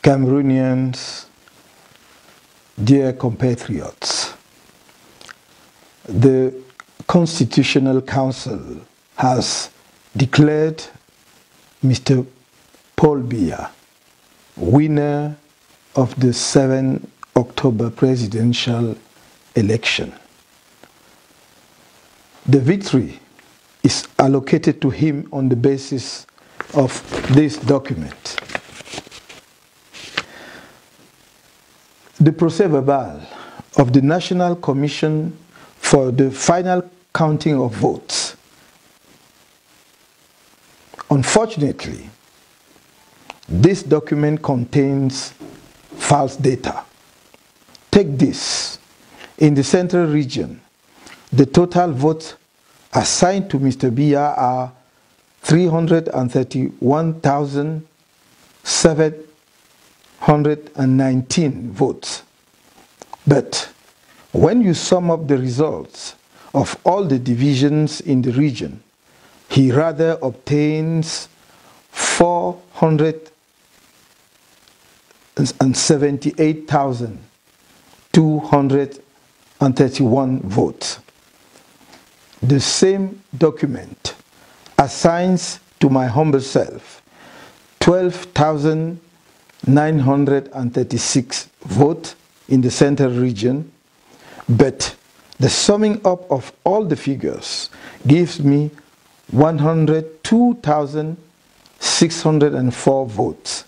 Cameroonians, dear compatriots, the Constitutional Council has declared Mr. Paul Biya winner of the 7 October presidential election. The victory is allocated to him on the basis of this document. The procès-verbal of the National Commission for the final counting of votes. Unfortunately, this document contains false data. Take this. In the Central Region, the total votes assigned to Mr. Biya are 331,719 votes. But when you sum up the results of all the divisions in the region, he rather obtains 478,231 votes. The same document assigns to my humble self 12,936 votes in the Central Region, but the summing up of all the figures gives me 102,604 votes.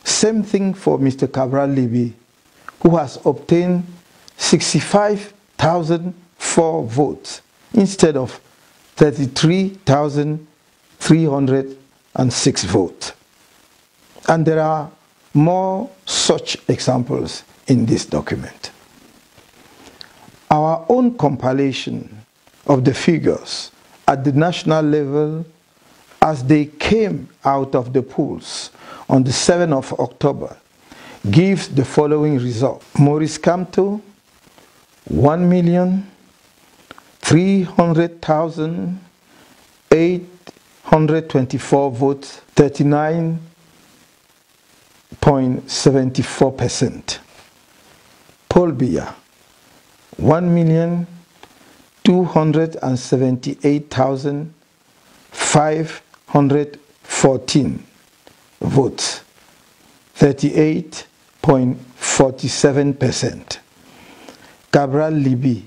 Same thing for Mr. Cabral Libby, who has obtained 65,004 votes instead of 33,306 votes. And there are more such examples in this document. Our own compilation of the figures at the national level as they came out of the polls on the 7th of October gives the following result. Maurice Kamto, 1,300,824 votes, 39.74%. Paul Biya, 1,278,514 votes, 38.47%. Cabral Libby,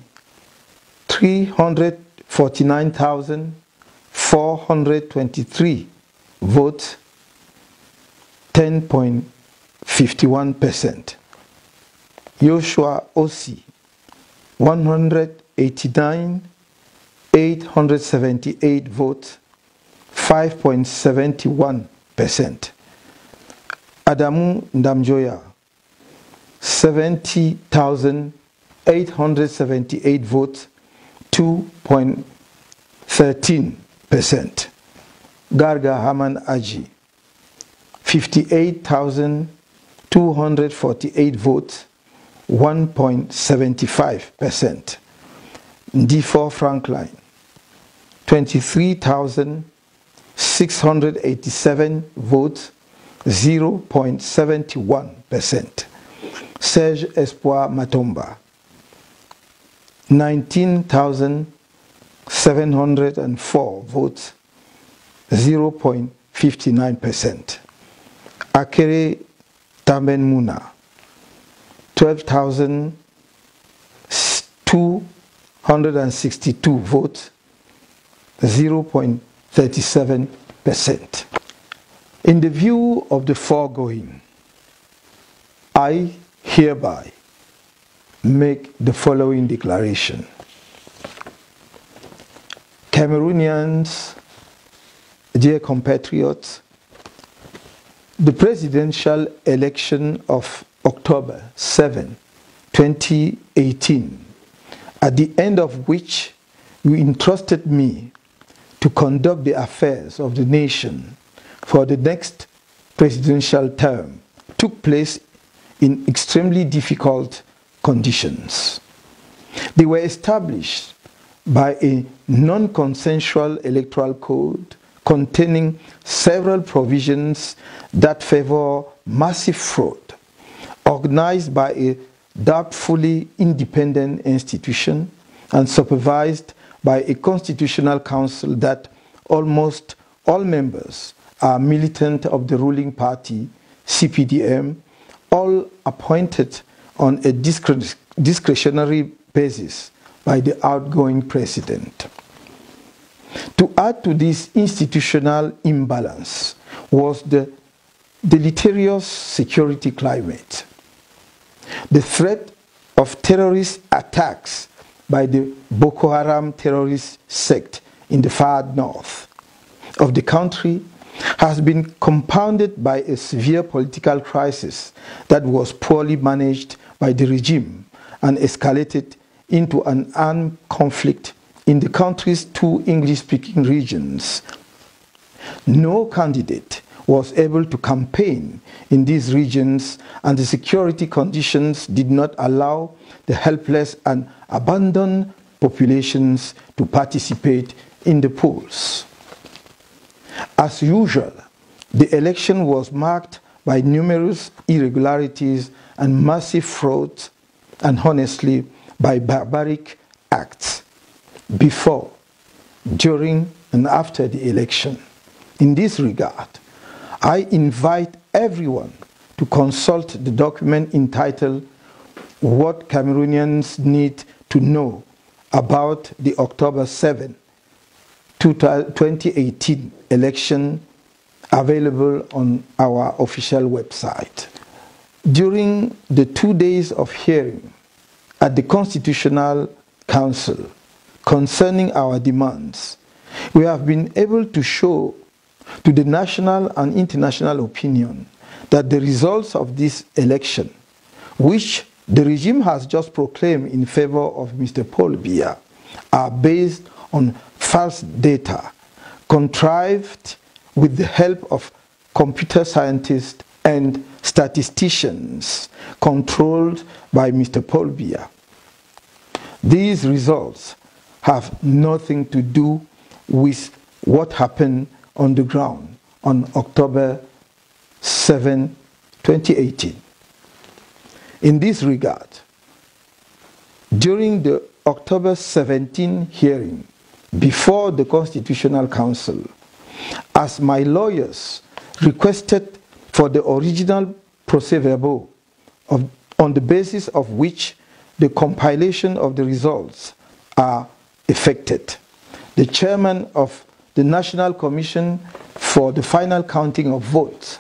349,423 votes, 10.51%. Joshua Ossi, 189,878 votes, 5.71%. Adamu Ndamjoya, 70,878 votes, 2.13%. Garga Haman Aji, 58,248 votes, 1.75%. D4 Franklin, 23,687 votes, 0.71%. Serge Espoir Matomba, 19,704 votes, 0.59%. Akere Tamen Muna, 12,262 votes, 0.37%. In the view of the foregoing, I hereby make the following declaration. Cameroonians, dear compatriots, the presidential election of October 7, 2018, at the end of which you entrusted me to conduct the affairs of the nation for the next presidential term, took place in extremely difficult conditions. They were established by a non-consensual electoral code containing several provisions that favor massive fraud, organized by a doubtfully independent institution and supervised by a constitutional council that almost all members are militant of the ruling party, CPDM, all appointed on a discretionary basis by the outgoing president. To add to this institutional imbalance was the deleterious security climate. The threat of terrorist attacks by the Boko Haram terrorist sect in the far north of the country has been compounded by a severe political crisis that was poorly managed by the regime and escalated into an armed conflict in the country's two English-speaking regions. No candidate was able to campaign in these regions, and the security conditions did not allow the helpless and abandoned populations to participate in the polls. As usual, the election was marked by numerous irregularities and massive fraud, and honestly, by barbaric acts before, during, and after the election. In this regard, I invite everyone to consult the document entitled "What Cameroonians Need to Know About the October 7, 2018 election," available on our official website. During the 2 days of hearing at the Constitutional Council concerning our demands, we have been able to show to the national and international opinion that the results of this election, which the regime has just proclaimed in favor of Mr. Biya, are based on false data contrived with the help of computer scientists and statisticians controlled by Mr. Biya. These results have nothing to do with what happened on the ground on October 7, 2018. In this regard, during the October 17 hearing before the Constitutional Council, as my lawyers requested for the original procès-verbal on the basis of which the compilation of the results are effected, the chairman of the National Commission for the final counting of votes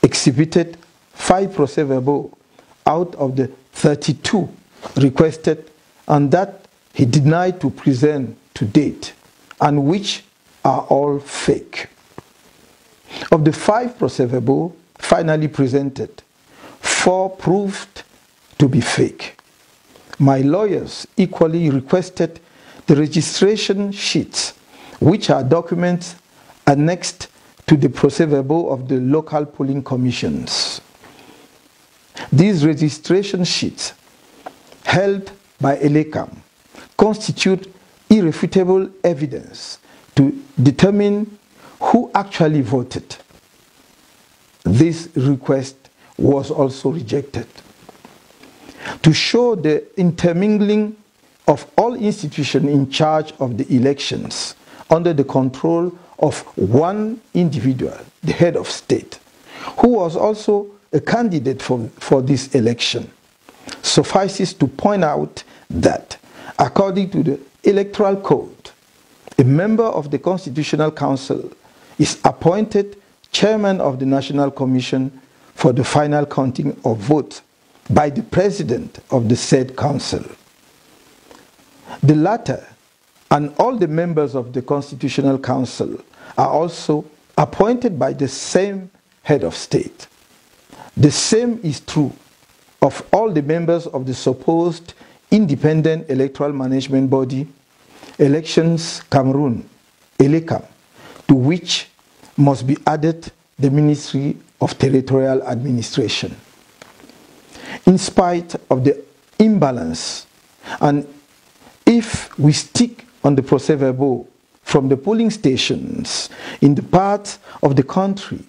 exhibited 5 procès-verbal out of the 32 requested, and that he denied to present to date, and which are all fake. Of the 5 procès-verbal finally presented, 4 proved to be fake. My lawyers equally requested the registration sheets, which are documents annexed to the procès-verbal of the local polling commissions. These registration sheets, held by ELECAM, constitute irrefutable evidence to determine who actually voted. This request was also rejected. To show the intermingling of all institutions in charge of the elections under the control of one individual, the head of state, who was also a candidate for this election, suffices to point out that, according to the Electoral Code, a member of the Constitutional Council is appointed chairman of the National Commission for the final counting of votes by the president of the said council. The latter and all the members of the Constitutional Council are also appointed by the same head of state. The same is true of all the members of the supposed independent electoral management body, Elections Cameroon, ELECAM, to which must be added the Ministry of Territorial Administration. In spite of the imbalance, and if we stick on the procès-verbal from the polling stations in the parts of the country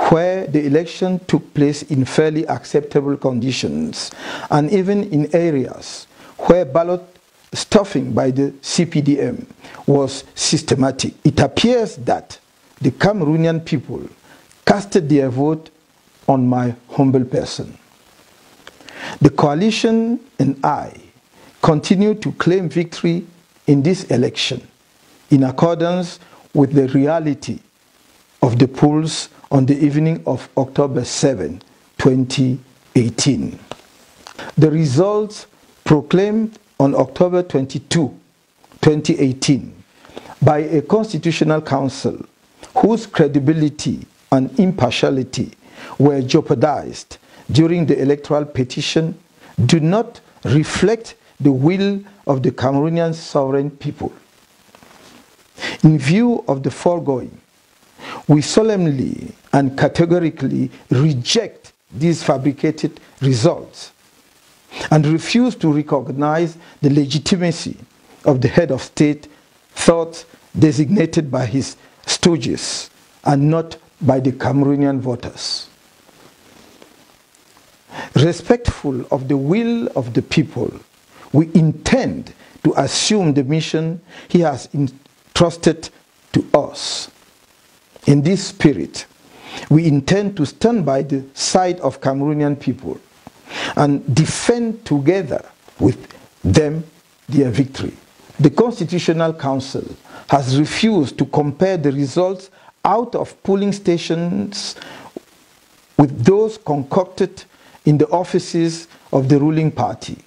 where the election took place in fairly acceptable conditions, and even in areas where ballot stuffing by the CPDM was systematic. It appears that the Cameroonian people casted their vote on my humble person. The coalition and I continue to claim victory in this election in accordance with the reality of the polls on the evening of October 7, 2018. The results proclaimed on October 22, 2018 by a constitutional council whose credibility and impartiality were jeopardized during the electoral petition do not reflect the will of the Cameroonian sovereign people. In view of the foregoing, we solemnly and categorically reject these fabricated results and refuse to recognize the legitimacy of the head of state thought designated by his stooges and not by the Cameroonian voters. Respectful of the will of the people, we intend to assume the mission he has entrusted to us. In this spirit, we intend to stand by the side of Cameroonian people and defend together with them their victory. The Constitutional Council has refused to compare the results out of polling stations with those concocted in the offices of the ruling party.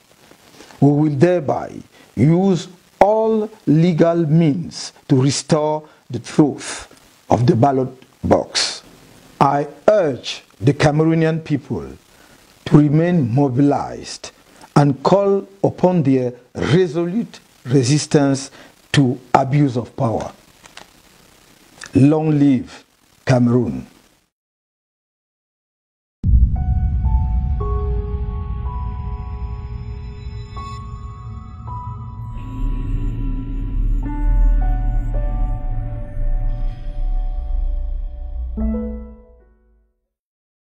We will thereby use all legal means to restore the truth of the ballot box. I urge the Cameroonian people to remain mobilized and call upon their resolute resistance to abuse of power. Long live Cameroon.